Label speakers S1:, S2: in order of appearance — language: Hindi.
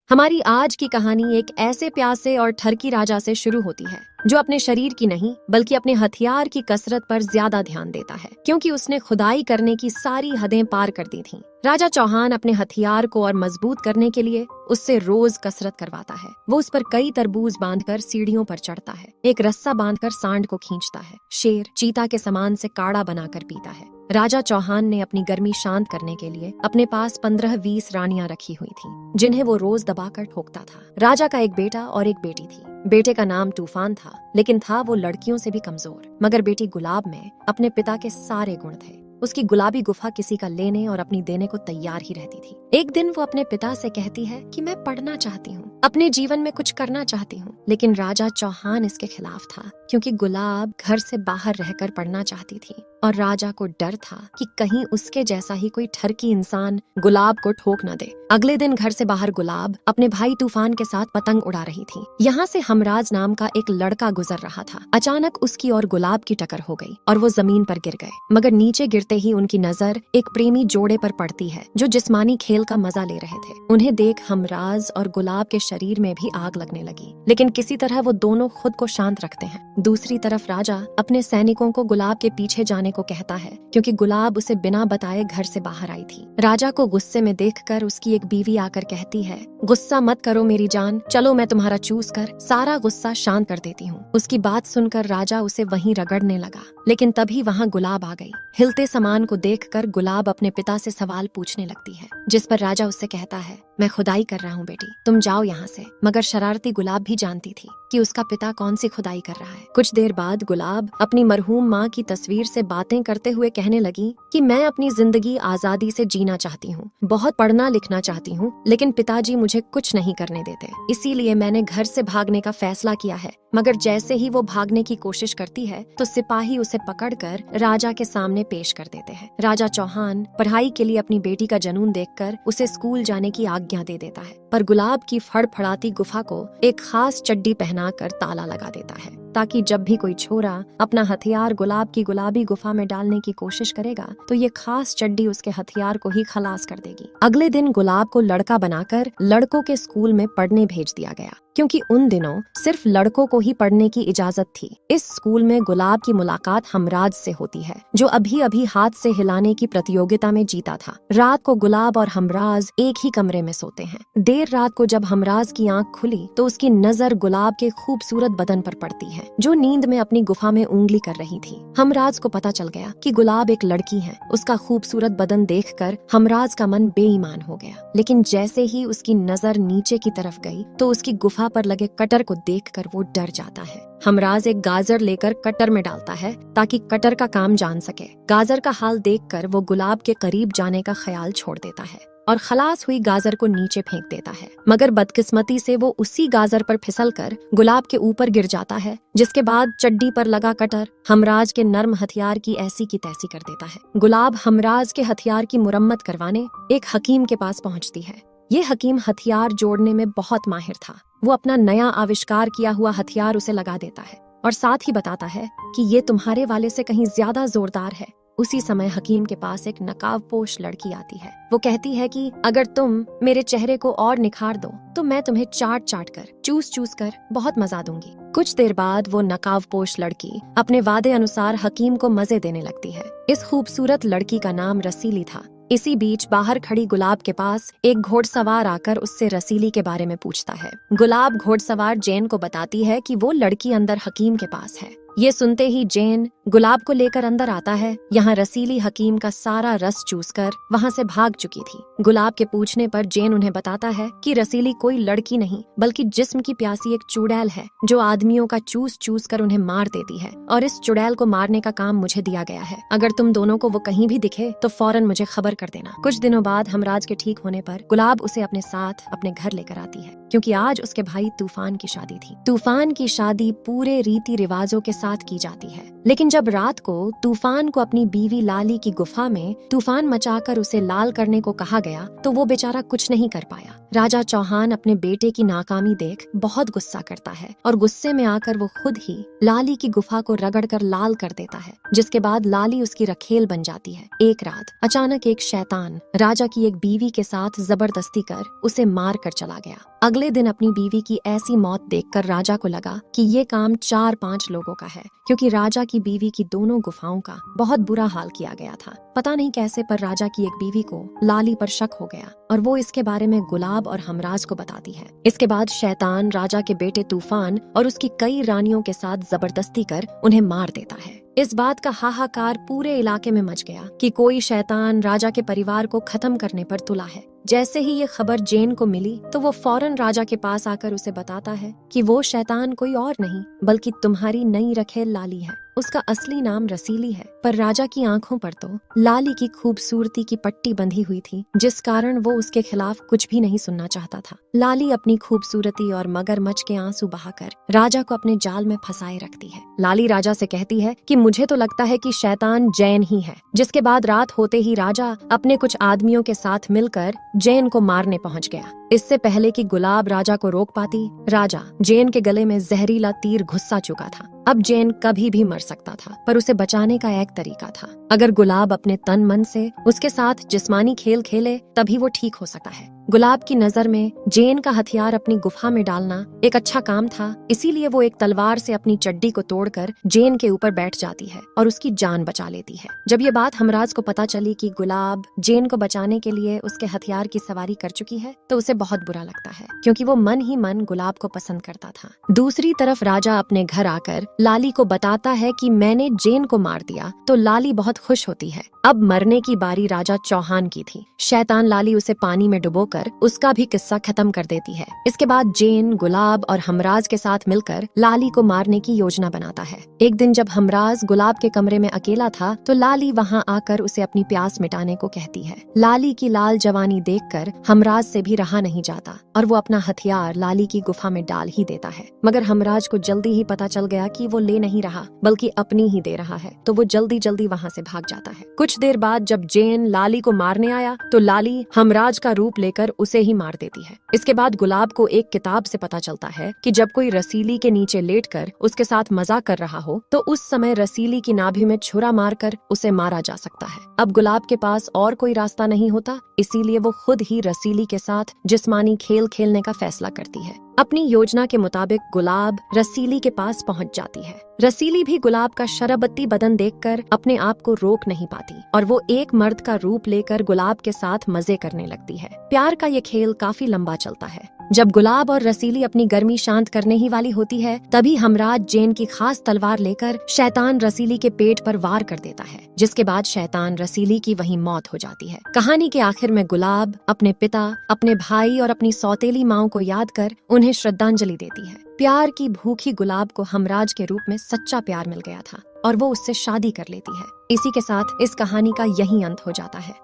S1: हमारी आज की कहानी एक ऐसे प्यासे और ठरकी राजा से शुरू होती है जो अपने शरीर की नहीं बल्कि अपने हथियार की कसरत पर ज्यादा ध्यान देता है, क्योंकि उसने खुदाई करने की सारी हदें पार कर दी थीं। राजा चौहान अपने हथियार को और मजबूत करने के लिए उससे रोज कसरत करवाता है। वो उस पर कई तरबूज बांधकर सीढ़ियों पर चढ़ता है, एक रस्सा बांधकर सांड को खींचता है, शेर चीता के समान से काढ़ा बनाकर पीता है। राजा चौहान ने अपनी गर्मी शांत करने के लिए अपने पास 15-20 रानियां रखी हुई थीं, जिन्हें वो रोज दबाकर ठोकता था। राजा का एक बेटा और एक बेटी थी। बेटे का नाम तूफान था, लेकिन था वो लड़कियों से भी कमजोर। मगर बेटी गुलाब में अपने पिता के सारे गुण थे। उसकी गुलाबी गुफा किसी का लेने और अपनी देने को तैयार ही रहती थी। एक दिन वो अपने पिता से कहती है कि मैं पढ़ना चाहती हूँ, अपने जीवन में कुछ करना चाहती हूँ। लेकिन राजा चौहान इसके खिलाफ था, क्योंकि गुलाब घर से बाहर रहकर पढ़ना चाहती थी और राजा को डर था कि कहीं उसके जैसा ही कोई ठरकी इंसान गुलाब को ठोक न दे। अगले दिन घर से बाहर गुलाब अपने भाई तूफान के साथ पतंग उड़ा रही थी। यहाँ से हमराज नाम का एक लड़का गुजर रहा था। अचानक उसकी और गुलाब की टक्कर हो गई और वो जमीन पर गिर गए। मगर नीचे गिरते ही उनकी नजर एक प्रेमी जोड़े पर पड़ती है जो जिस्मानी खेल का मजा ले रहे थे। उन्हें देख हमराज और गुलाब के शरीर में भी आग लगने लगी, लेकिन किसी तरह वो दोनों खुद को शांत रखते हैं। दूसरी तरफ राजा अपने सैनिकों को गुलाब के पीछे जाने को कहता है, क्योंकि गुलाब उसे बिना बताए घर से बाहर आई थी। राजा को गुस्से में देखकर उसकी एक बीवी आकर कहती है, गुस्सा मत करो मेरी जान, चलो मैं तुम्हारा चूस कर सारा गुस्सा शांत कर देती हूँ। उसकी बात सुनकर राजा उसे वहीं रगड़ने लगा, लेकिन तभी वहाँ गुलाब आ गई। हिलते सामान को देखकर गुलाब अपने पिता से सवाल पूछने लगती है, जिस पर राजा उससे कहता है, मैं खुदाई कर रहा हूँ बेटी, तुम जाओ यहाँ से। मगर शरारती गुलाब भी जानती थी कि उसका पिता कौन सी खुदाई कर रहा है। कुछ देर बाद गुलाब अपनी मरहूम माँ की तस्वीर से बातें करते हुए कहने लगी कि मैं अपनी जिंदगी आजादी से जीना चाहती हूँ, बहुत पढ़ना लिखना चाहती हूँ, लेकिन पिताजी मुझे कुछ नहीं करने देते, इसीलिए मैंने घर से भागने का फैसला किया है। मगर जैसे ही वो भागने की कोशिश करती है तो सिपाही उसे पकड़कर राजा के सामने पेश कर देते हैं। राजा चौहान पढ़ाई के लिए अपनी बेटी का जुनून देखकर उसे स्कूल जाने की आज्ञा दे देता है, पर गुलाब की फड़फड़ाती गुफा को एक खास चड्डी पहनाकर ताला लगा देता है, ताकि जब भी कोई छोरा अपना हथियार गुलाब की गुलाबी गुफा में डालने की कोशिश करेगा तो ये खास चड्डी उसके हथियार को ही खलास कर देगी। अगले दिन गुलाब को लड़का बनाकर लड़कों के स्कूल में पढ़ने भेज दिया गया, क्योंकि उन दिनों सिर्फ लड़कों को ही पढ़ने की इजाजत थी। इस स्कूल में गुलाब की मुलाकात हमराज से होती है, जो अभी अभी हाथ से हिलाने की प्रतियोगिता में जीता था। रात को गुलाब और हमराज एक ही कमरे में सोते हैं। देर रात को जब हमराज की आंख खुली तो उसकी नजर गुलाब के खूबसूरत बदन पर पड़ती है, जो नींद में अपनी गुफा में उंगली कर रही थी। हमराज को पता चल गया कि गुलाब एक लड़की है। उसका खूबसूरत बदन देखकर हमराज का मन बेईमान हो गया, लेकिन जैसे ही उसकी नजर नीचे की तरफ गई तो उसकी गुफा पर लगे कटर को देखकर वो डर जाता है। हमराज एक गाजर लेकर कटर में डालता है ताकि कटर का काम जान सके। गाजर का हाल देखकर वो गुलाब के करीब जाने का ख्याल छोड़ देता है और खलास हुई गाजर को नीचे फेंक देता है। मगर बदकिस्मती से वो उसी गाजर पर फिसलकर गुलाब के ऊपर गिर जाता है, जिसके बाद चड्डी पर लगा कटर हमराज के नर्म हथियार की ऐसी की तैसी कर देता है। गुलाब हमराज के हथियार की मुरम्मत करवाने एक हकीम के पास पहुंचती है। ये हकीम हथियार जोड़ने में बहुत माहिर था। वो अपना नया आविष्कार किया हुआ हथियार उसे लगा देता है और साथ ही बताता है कि ये तुम्हारे वाले से कहीं ज्यादा जोरदार है। उसी समय हकीम के पास एक नकाबपोश लड़की आती है। वो कहती है कि अगर तुम मेरे चेहरे को और निखार दो तो मैं तुम्हें चाट चाट कर चूस चूस कर बहुत मजा दूंगी। कुछ देर बाद वो नकाबपोश लड़की अपने वादे अनुसार हकीम को मजे देने लगती है। इस खूबसूरत लड़की का नाम रसीली था। इसी बीच बाहर खड़ी गुलाब के पास एक घोड़सवार आकर उससे रसीली के बारे में पूछता है। गुलाब घोड़सवार जैन को बताती है कि वो लड़की अंदर हकीम के पास है। ये सुनते ही जैन गुलाब को लेकर अंदर आता है। यहाँ रसीली हकीम का सारा रस चूसकर वहाँ से भाग चुकी थी। गुलाब के पूछने पर जैन उन्हें बताता है कि रसीली कोई लड़की नहीं बल्कि जिस्म की प्यासी एक चुड़ैल है, जो आदमियों का चूस चूस कर उन्हें मार देती है, और इस चुड़ैल को मारने का काम मुझे दिया गया है। अगर तुम दोनों को वो कहीं भी दिखे तो फौरन मुझे खबर कर देना। कुछ दिनों बाद हमराज के ठीक होने पर गुलाब उसे अपने साथ अपने घर लेकर आती है, क्योंकि आज उसके भाई तूफान की शादी थी। तूफान की शादी पूरे रीति रिवाजों के साथ की जाती है, लेकिन जब रात को तूफान को अपनी बीवी लाली की गुफा में तूफान मचाकर उसे लाल करने को कहा गया तो वो बेचारा कुछ नहीं कर पाया। राजा चौहान अपने बेटे की नाकामी देख बहुत गुस्सा करता है और गुस्से में आकर वो खुद ही लाली की गुफा को रगड़कर लाल कर देता है, जिसके बाद लाली उसकी रखेल बन जाती है। एक रात अचानक एक शैतान राजा की एक बीवी के साथ जबरदस्ती कर उसे मार कर चला गया। अगले दिन अपनी बीवी की ऐसी मौत देखकर राजा को लगा कि ये काम 4-5 लोगों का है, क्योंकि राजा की बीवी की दोनों गुफाओं का बहुत बुरा हाल किया गया था। पता नहीं कैसे पर राजा की एक बीवी को लाली पर शक हो गया और वो इसके बारे में गुलाब और हमराज को बताती है। इसके बाद शैतान राजा के बेटे तूफान और उसकी कई रानियों के साथ जबरदस्ती कर उन्हें मार देता है। इस बात का हाहाकार पूरे इलाके में मच गया कि कोई शैतान राजा के परिवार को खत्म करने पर तुला है। जैसे ही ये खबर जेन को मिली तो वो फौरन राजा के पास आकर उसे बताता है कि वो शैतान कोई और नहीं बल्कि तुम्हारी नई रखेल लाली है। उसका असली नाम रसीली है, पर राजा की आंखों पर तो लाली की खूबसूरती की पट्टी बंधी हुई थी, जिस कारण वो उसके खिलाफ कुछ भी नहीं सुनना चाहता था। लाली अपनी खूबसूरती और मगरमच्छ के आंसू बहाकर राजा को अपने जाल में फंसाए रखती है। लाली राजा से कहती है कि मुझे तो लगता है कि शैतान जैन ही है। जिसके बाद रात होते ही राजा अपने कुछ आदमियों के साथ मिलकर जैन को मारने पहुंच गया। इससे पहले कि गुलाब राजा को रोक पाती, राजा जैन के गले में जहरीला तीर घुसा चुका था। अब जैन कभी भी मर सकता था, पर उसे बचाने का एक तरीका था। अगर गुलाब अपने तन मन से उसके साथ जिस्मानी खेल खेले तभी वो ठीक हो सकता है। गुलाब की नजर में जैन का हथियार अपनी गुफा में डालना एक अच्छा काम था, इसीलिए वो एक तलवार से अपनी चड्डी को तोड़कर जैन के ऊपर बैठ जाती है और उसकी जान बचा लेती है। जब ये बात हमराज को पता चली कि गुलाब जैन को बचाने के लिए उसके हथियार की सवारी कर चुकी है तो उसे बहुत बुरा लगता है, क्योंकि वो मन ही मन गुलाब को पसंद करता था। दूसरी तरफ राजा अपने घर आकर लाली को बताता है कि मैंने जैन को मार दिया, तो लाली बहुत खुश होती है। अब मरने की बारी राजा चौहान की थी। शैतान लाली उसे पानी में डुबोकर उसका भी किस्सा खत्म कर देती है। इसके बाद जैन, गुलाब और हमराज के साथ मिलकर लाली को मारने की योजना बनाता है। एक दिन जब हमराज गुलाब के कमरे में अकेला था तो लाली वहां आकर उसे अपनी प्यास मिटाने को कहती है। लाली की लाल जवानी देखकर हमराज से भी रहा नहीं जाता और वो अपना हथियार लाली की गुफा में डाल ही देता है। मगर हमराज को जल्दी ही पता चल गया कि वो ले नहीं रहा बल्कि अपनी ही दे रहा है, तो वो जल्दी जल्दी वहाँ से भाग जाता है। कुछ देर बाद जब जैन लाली को मारने आया तो लाली हमराज का रूप लेकर उसे ही मार देती है। इसके बाद गुलाब को एक किताब से पता चलता है कि जब कोई रसीली के नीचे लेटकर उसके साथ मजाक कर रहा हो तो उस समय रसीली की नाभि में छुरा मारकर उसे मारा जा सकता है। अब गुलाब के पास और कोई रास्ता नहीं होता, इसीलिए वो खुद ही रसीली के साथ जिस्मानी खेल खेलने का फैसला करती है। अपनी योजना के मुताबिक गुलाब रसीली के पास पहुंच जाती है। रसीली भी गुलाब का शराबती बदन देखकर अपने आप को रोक नहीं पाती और वो एक मर्द का रूप लेकर गुलाब के साथ मजे करने लगती है। प्यार का ये खेल काफी लंबा चलता है। जब गुलाब और रसीली अपनी गर्मी शांत करने ही वाली होती है तभी हमराज जैन की खास तलवार लेकर शैतान रसीली के पेट पर वार कर देता है, जिसके बाद शैतान रसीली की वहीं मौत हो जाती है। कहानी के आखिर में गुलाब अपने पिता, अपने भाई और अपनी सौतेली माँ को याद कर उन्हें श्रद्धांजलि देती है। प्यार की भूखी गुलाब को हमराज के रूप में सच्चा प्यार मिल गया था और वो उससे शादी कर लेती है। इसी के साथ इस कहानी का यही अंत हो जाता है।